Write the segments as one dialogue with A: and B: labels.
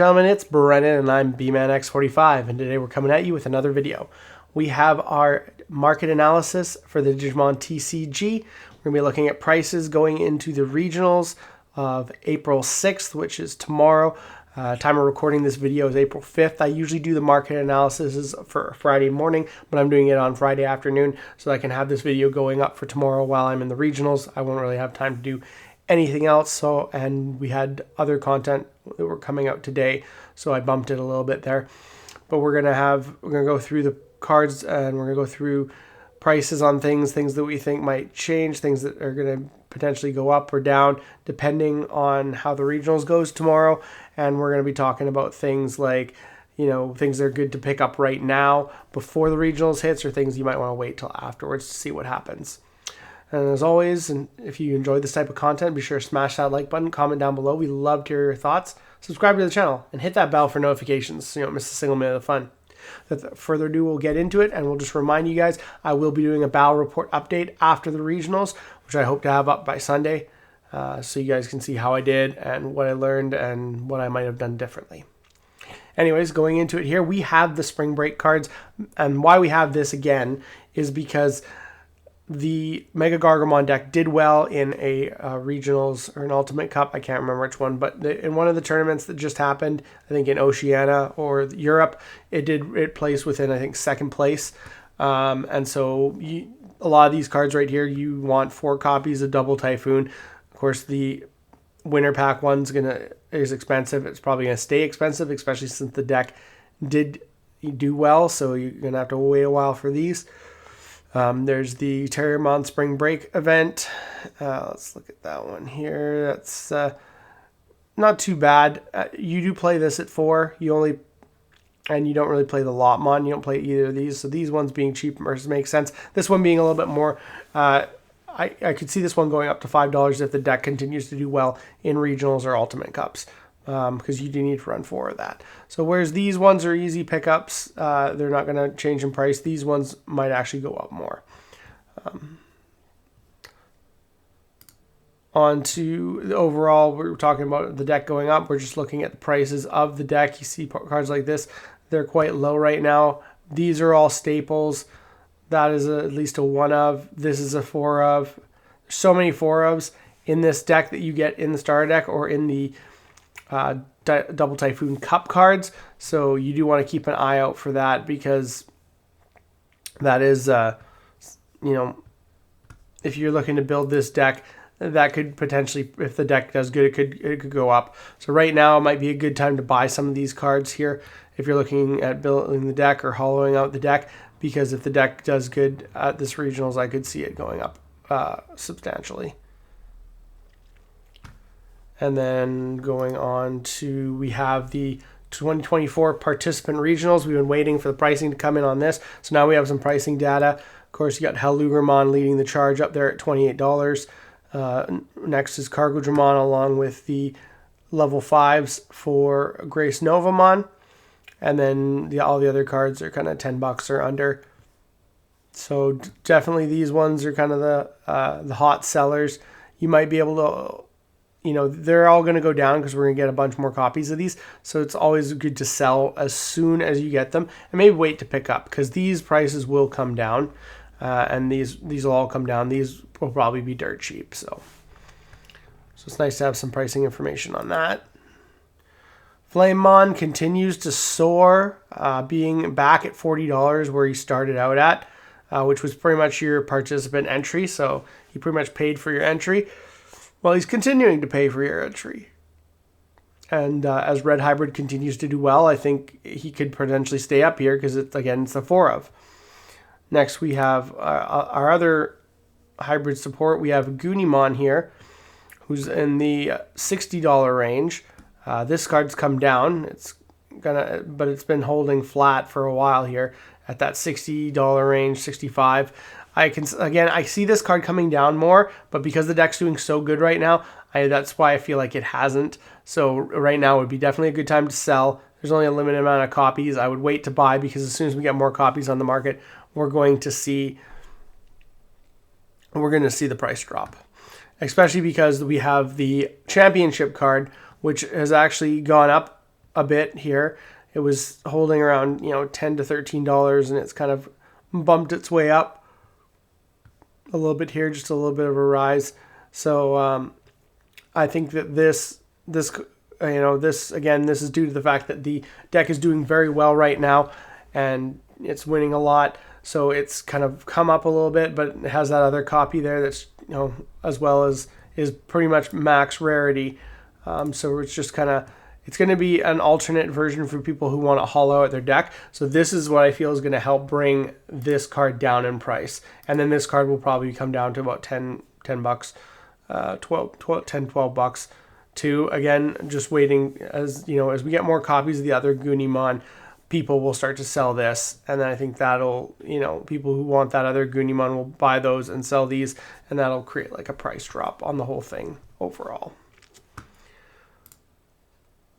A: Gentlemen, it's Brennan and I'm BManX45, and today we're coming at you with another video. We have our market analysis for the Digimon TCG. We're going to be looking at prices going into the regionals of April 6th, which is tomorrow. Time of recording this video is April 5th. I usually do the market analysis for Friday morning, but I'm doing it on Friday afternoon so I can have this video going up for tomorrow while I'm in the regionals. I won't really have time to do anything else, and we had other content that were coming out today, so I bumped it a little bit there. But we're gonna go through the cards, and we're gonna go through prices on things that we think might change, things that are gonna potentially go up or down depending on how the regionals goes tomorrow. And we're gonna be talking about things like, things that are good to pick up right now before the regionals hits, or things you might want to wait till afterwards to see what happens. And as always, and if you enjoy this type of content, be sure to smash that like button, comment down below. We love to hear your thoughts. Subscribe to the channel and hit that bell for notifications so you don't miss a single minute of fun. Without further ado, we'll get into it, and we'll just remind you guys, I will be doing a battle report update after the regionals, which I hope to have up by Sunday, so you guys can see how I did and what I learned and what I might have done differently. Anyways, going into it here, we have the spring break cards, and why we have this again is because the Mega Gargomon deck did well in a regionals or an Ultimate Cup. I can't remember which one, but in one of the tournaments that just happened, I think in Oceania or Europe, it placed within, I think, second place. And so a lot of these cards right here, you want 4 copies of Double Typhoon. Of course, the winner pack one's is expensive. It's probably gonna stay expensive, especially since the deck did do well. So you're gonna have to wait a while for these. There's the Terriermon Spring Break event. Let's look at that one here. That's not too bad. You do play this at 4. And you don't really play the Lotmon. You don't play either of these. So these ones being cheaper makes sense. This one being a little bit more, I could see this one going up to $5 if the deck continues to do well in regionals or Ultimate Cups. Because you do need to run 4 of that. So whereas these ones are easy pickups, they're not going to change in price. These ones might actually go up more. On to the overall, we're talking about the deck going up. We're just looking at the prices of the deck. You see cards like this, they're quite low right now. These are all staples. That is at least a 1 of. This is a 4 of. So many 4 ofs in this deck that you get in the starter deck or in the Double Typhoon Cup cards, so you do want to keep an eye out for that, because that is, if you're looking to build this deck, that could potentially, if the deck does good, it could go up. So right now it might be a good time to buy some of these cards here if you're looking at building the deck or hollowing out the deck, because if the deck does good at this regionals, I could see it going up substantially. And then going on to, we have the 2024 participant regionals. We've been waiting for the pricing to come in on this. So now we have some pricing data. Of course, you got Hellugermon leading the charge up there at $28. Next is Cargodramon, along with the level 5s for Grace Novamon. And then all the other cards are kind of $10 or under. So definitely these ones are kind of the hot sellers. You might be able to, they're all going to go down because we're going to get a bunch more copies of these. So it's always good to sell as soon as you get them, and maybe wait to pick up, because these prices will come down, and these will all come down. These will probably be dirt cheap. So it's nice to have some pricing information on that. Flamemon continues to soar, being back at $40 where he started out at, which was pretty much your participant entry. So you pretty much paid for your entry. Well, he's continuing to pay for your entry. And as Red Hybrid continues to do well, I think he could potentially stay up here, because it's a 4 of. Next, we have our other hybrid support. We have Goonimon here, who's in the $60 range. This card's come down. But it's been holding flat for a while here at that $60 range, $65. I see this card coming down more, but because the deck's doing so good right now, that's why I feel like it hasn't. So right now would be definitely a good time to sell. There's only a limited amount of copies. I would wait to buy, because as soon as we get more copies on the market, we're going to see the price drop. Especially because we have the championship card, which has actually gone up a bit here. It was holding around, you know, $10 to $13, and it's kind of bumped its way up a little bit here, just a little bit of a rise. So I think that this again, this is due to the fact that the deck is doing very well right now, and it's winning a lot. So it's kind of come up a little bit, but it has that other copy there that's, you know, as well as is pretty much max rarity. So it's just kind of, it's going to be an alternate version for people who want to hollow out their deck. So this is what I feel is going to help bring this card down in price. And then this card will probably come down to about 10 bucks, 12 bucks too. Again, just waiting, as you know, as we get more copies of the other Goonimon, people will start to sell this, and then I think that'll, you know, people who want that other Goonimon will buy those and sell these, and that'll create like a price drop on the whole thing overall.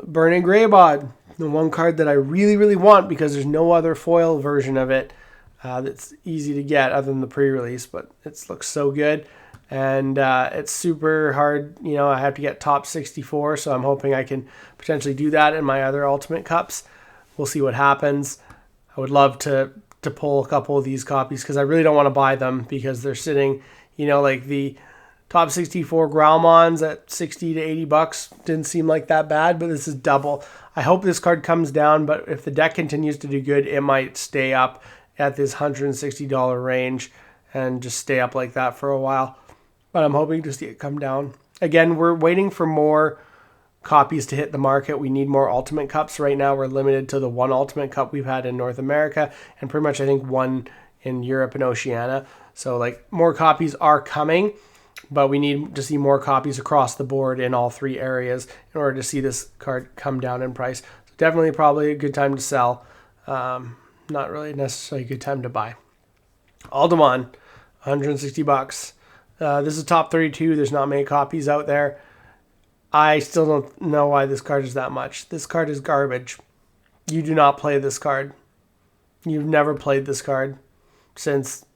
A: Burning Greybod, the one card that I really want because there's no other foil version of it that's easy to get other than the pre-release, but it looks so good. And it's super hard, you know, I have to get top 64, so I'm hoping I can potentially do that in my other Ultimate Cups. We'll see what happens. I would love to pull a couple of these copies because I really don't want to buy them because they're sitting, you know, like the top 64 Growlmons at 60 to 80 bucks didn't seem like that bad, but this is double. I hope this card comes down, but if the deck continues to do good, it might stay up at this $160 range and just stay up like that for a while. But I'm hoping to see it come down. Again, we're waiting for more copies to hit the market. We need more Ultimate Cups. Right now we're limited to the one Ultimate Cup we've had in North America, and pretty much I think one in Europe and Oceania. So like more copies are coming, but we need to see more copies across the board in all three areas in order to see this card come down in price. So definitely probably a good time to sell. Not really necessarily a good time to buy. Aldemon, 160 bucks. This is top 32. There's not many copies out there. I still don't know why this card is that much. This card is garbage. You do not play this card. You've never played this card since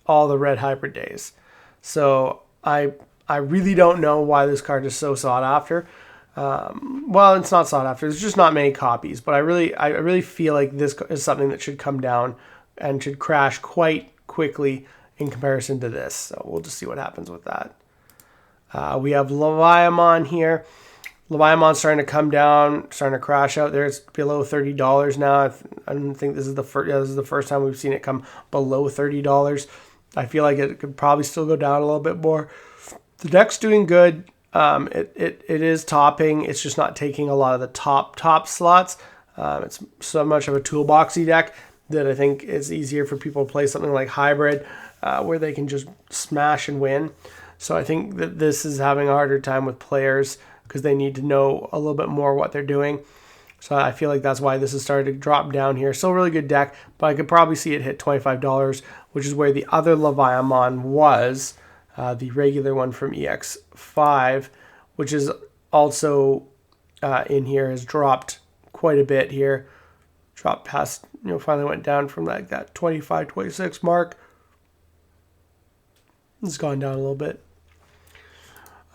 A: all the Red Hybrid days. So I really don't know why this card is so sought after. Well, it's not sought after. There's just not many copies. But I really feel like this is something that should come down and should crash quite quickly in comparison to this. So we'll just see what happens with that. We have Leviamon here. Leviamon's starting to come down, starting to crash out there. It's below $30 now. I don't think this is the first. Yeah, this is the first time we've seen it come below $30. I feel like it could probably still go down a little bit more. The deck's doing good. It is topping. It's just not taking a lot of the top slots. It's so much of a toolboxy deck that I think it's easier for people to play something like Hybrid, where they can just smash and win. So I think that this is having a harder time with players because they need to know a little bit more what they're doing. So I feel like that's why this has started to drop down here. Still a really good deck, but I could probably see it hit $25, which is where the other Leviamon was, the regular one from EX5, which is also in here, has dropped quite a bit here. Dropped past, you know, finally went down from like that 25, 26 mark. It's gone down a little bit.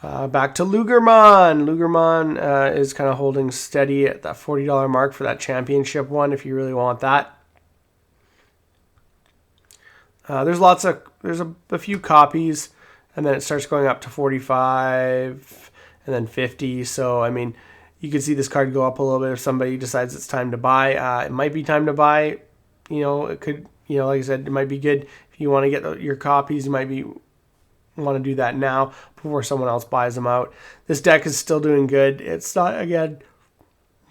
A: Back to Lugermon. Lugermon is kind of holding steady at that $40 mark for that championship one if you really want that. There's a few copies, and then it starts going up to 45 and then 50. So I mean, you could see this card go up a little bit if somebody decides it's time to buy. It might be time to buy. You know, it could, you know, like I said, it might be good if you want to get your copies. You might want to do that now before someone else buys them out. This deck is still doing good. It's not, again,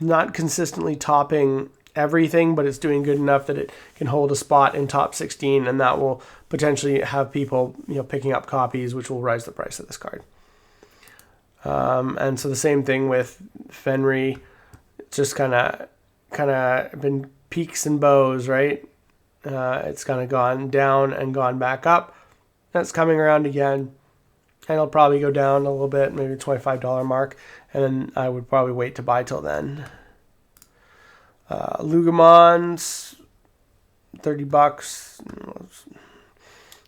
A: not consistently topping everything, but it's doing good enough that it can hold a spot in top 16, and that will potentially have people, you know, picking up copies, which will rise the price of this card. And so the same thing with Fenrir. It's just kind of been peaks and bows, right? It's kind of gone down and gone back up. That's coming around again, and it'll probably go down a little bit, maybe $25 mark, and then I would probably wait to buy till then. Lugermon's $30,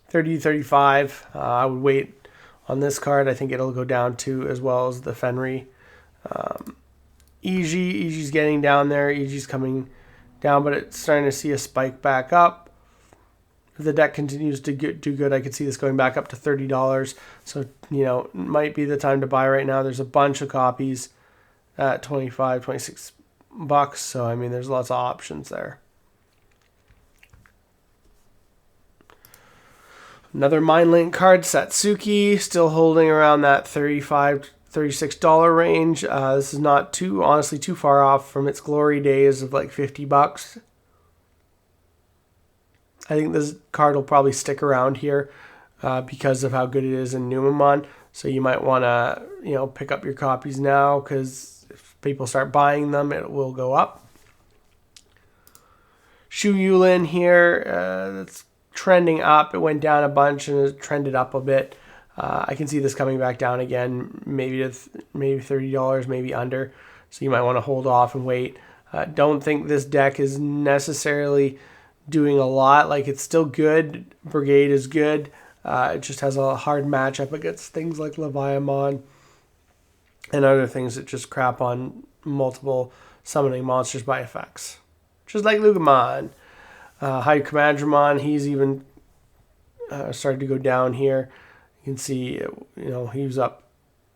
A: 30, 35. I would wait on this card. I think it'll go down too, as well as the Fenrir. EG's getting down there. EG's coming down, but it's starting to see a spike back up. If the deck continues to do good, I could see this going back up to $30. So, might be the time to buy right now. There's a bunch of copies at 25, 26 bucks. So, I mean, there's lots of options there. Another MindLink card, Satsuki, still holding around that $35, $36 range. This is not honestly too far off from its glory days of like 50 bucks. I think this card will probably stick around here because of how good it is in Numemon. So you might want to, pick up your copies now, because if people start buying them, it will go up. Shu Yulin here, that's trending up. It went down a bunch and it trended up a bit. I can see this coming back down again, maybe to maybe $30, maybe under. So you might want to hold off and wait. Don't think this deck is necessarily doing a lot. Like, it's still good. Brigade is good. It just has a hard matchup against things like Leviamon and other things that just crap on multiple summoning monsters by effects. Just like Lugamon. High Commandramon, he's even started to go down here. You can see, he was up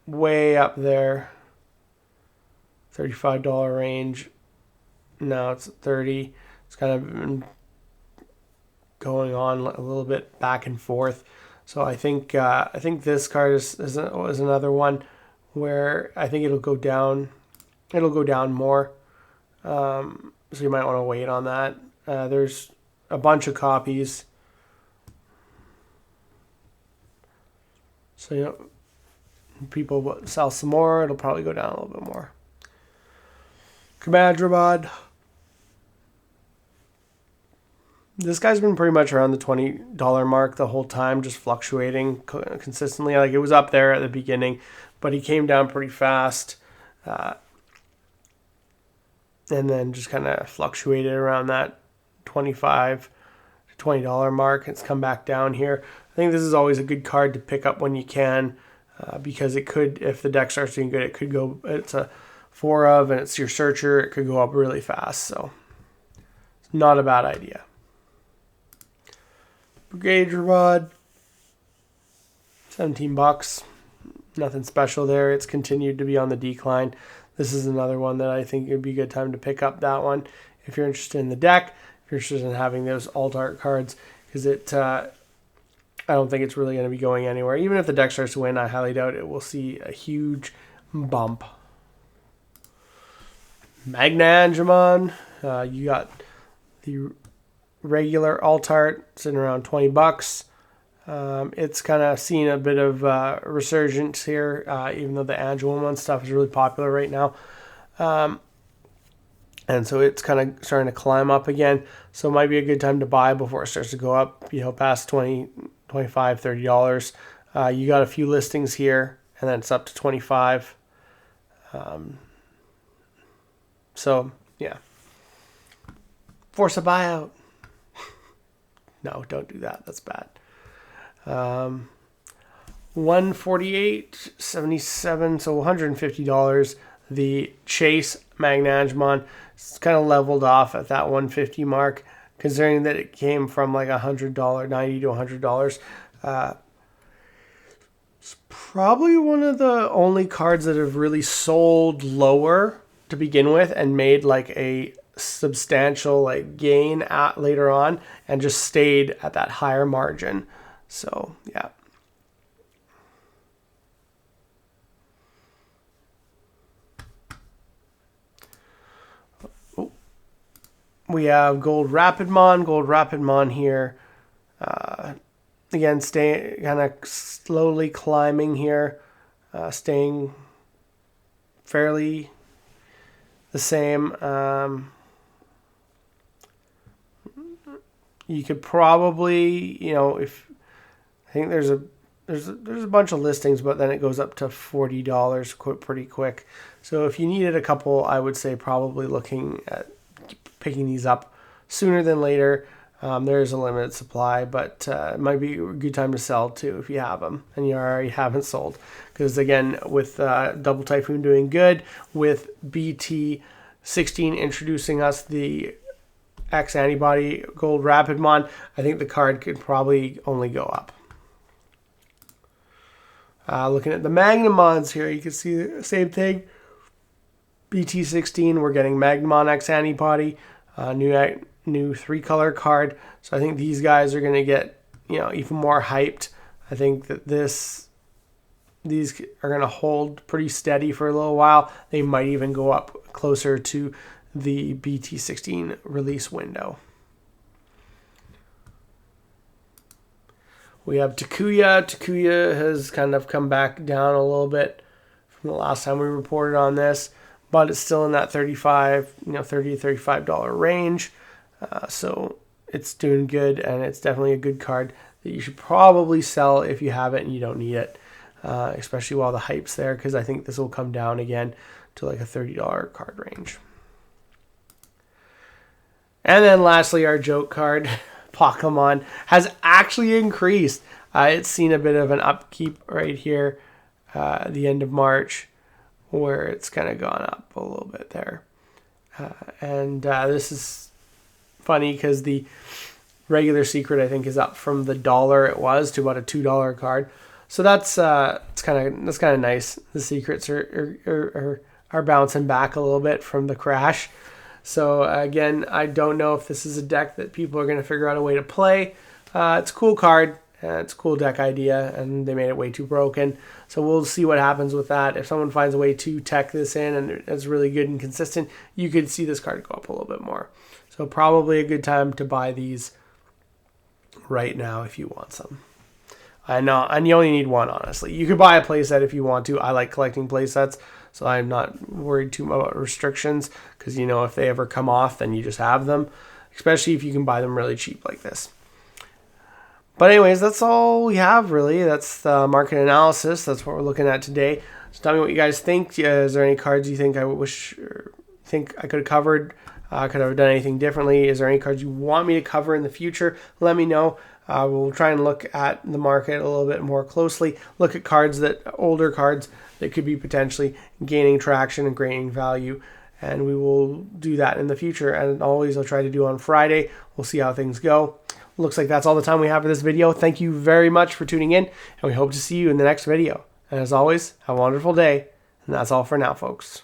A: way up there. $35 range. Now it's at $30. It's kind of been going on a little bit back and forth. So I think this card is another one where I think it'll go down. It'll go down more. So you might want to wait on that. There's a bunch of copies. So, people will sell some more. It'll probably go down a little bit more. Commandramon. This guy's been pretty much around the $20 mark the whole time, just fluctuating consistently. Like, it was up there at the beginning, but he came down pretty fast. And then just kind of fluctuated around that $25 to $20 mark. It's come back down here. I think this is always a good card to pick up when you can, because it could, if the deck starts doing good, it could go, it's a 4 of, and it's your searcher, it could go up really fast. So it's not a bad idea. Brigade Rod, 17 bucks. Nothing special there. It's continued to be on the decline. This is another one that I think it would be a good time to pick up that one if you're interested in the deck, if you're interested in having those alt art cards, because I don't think it's really going to be going anywhere. Even if the deck starts to win, I highly doubt it will see a huge bump. Magnangemon, you got the regular alt art sitting around 20 bucks. It's kind of seen a bit of resurgence here, even though the Angemon stuff is really popular right now. And so it's kind of starting to climb up again. So it might be a good time to buy before it starts to go up, past $20, $25, $30. You got a few listings here, and then it's up to 25. So, yeah. Force a buyout. No, don't do that. That's bad. 148.77, so $150. The Chase Magnangemon, it's kind of leveled off at that 150 mark, considering that it came from like $100, $90 to $100. It's probably one of the only cards that have really sold lower to begin with and made like a substantial gain later on, and just stayed at that higher margin. So yeah. We have Gold Rapidmon here. Again, staying kind of slowly climbing here, staying fairly the same. You could probably, if I think there's a bunch of listings, but then it goes up to $40 pretty quick. So if you needed a couple, I would say probably looking at picking these up sooner than later. There is a limited supply, but it might be a good time to sell too if you have them and you already haven't sold. Because again, with Double Typhoon doing good, with BT16 introducing us the X Antibody Gold Rapidmon, I think the card could probably only go up. Looking at the Magnamons here, you can see the same thing. BT16, we're getting Magnamon X Antibody, new 3-color card. So I think these guys are going to get, even more hyped. I think that these are going to hold pretty steady for a little while. They might even go up closer to the BT16 release window. We have Takuya. Takuya has kind of come back down a little bit from the last time we reported on this, but it's still in that $30 to $35 range. So it's doing good, and it's definitely a good card that you should probably sell if you have it and you don't need it, especially while the hype's there, because I think this will come down again to like a $30 card range. And then lastly, our joke card, Pokemon, has actually increased. It's seen a bit of an upkeep right here at the end of March, where it's kind of gone up a little bit there. And this is funny because the regular secret, I think, is up from the $1 it was to about a $2 card. So that's kind of nice. The secrets are bouncing back a little bit from the crash. So again, I don't know if this is a deck that people are going to figure out a way to play. It's a cool card. It's a cool deck idea, and they made it way too broken. So we'll see what happens with that. If someone finds a way to tech this in and it's really good and consistent, you could see this card go up a little bit more. So probably a good time to buy these right now if you want some. I know, and you only need one, honestly. You could buy a playset if you want to. I like collecting playsets, so I'm not worried too much about restrictions, because if they ever come off, then you just have them, especially if you can buy them really cheap like this. But anyways, that's all we have, really. That's the market analysis. That's what we're looking at today. So tell me what you guys think. Is there any cards you think I could have covered? Could I have done anything differently? Is there any cards you want me to cover in the future? Let me know. We'll try and look at the market a little bit more closely. Look at older cards that could be potentially gaining traction and gaining value. And we will do that in the future. And always I'll try to do on Friday. We'll see how things go. Looks like that's all the time we have for this video. Thank you very much for tuning in, and we hope to see you in the next video. And as always, have a wonderful day. And that's all for now, folks.